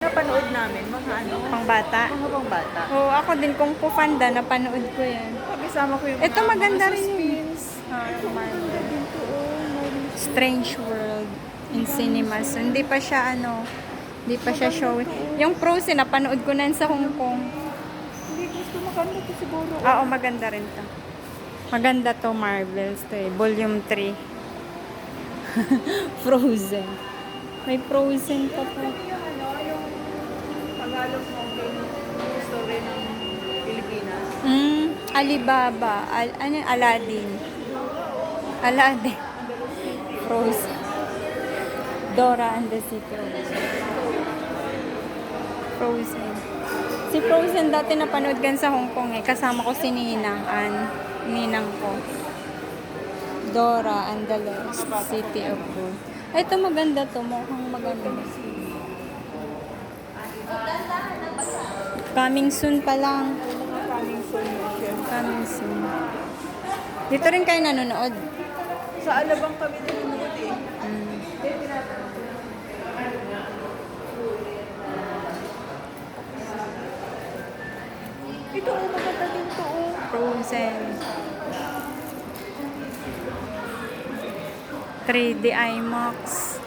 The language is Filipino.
napanood namin, mga ano, Pang bata. mga pang bata. Oo, ako din kung Panda, napanood ko yan. Kasama ko yung Ito maganda mga rin yun. suspense. Marvel. Din to, Marvel. Strange World in cinemas. So, hindi pa siya hindi pa siya show. Yung Frozen, napanood ko na yun sa Hong Kong. Hindi gusto maganda to siguro. Oo, maganda rin to. Maganda to, Marvels to eh. Volume 3. Frozen. May Frozen pa po. Yung Tagalog movie, yung story ng Pilipinas. Alibaba. Ano yung Aladdin? Aladdin. Frozen. Dora and the City of Frozen. Si Frozen dati napanood gan sa Hong Kong eh. Kasama ko si Ninang Ninang ko. Dora and the Lost City of Gold. Ay, ito maganda to. Mukhang maganda. Coming soon pa lang. Mga coming soon na siya. Coming soon. Dito rin kayo nanonood. Sa Alabang kami nanonood eh. Ito, maganda din to. Frozen. 3D IMAX.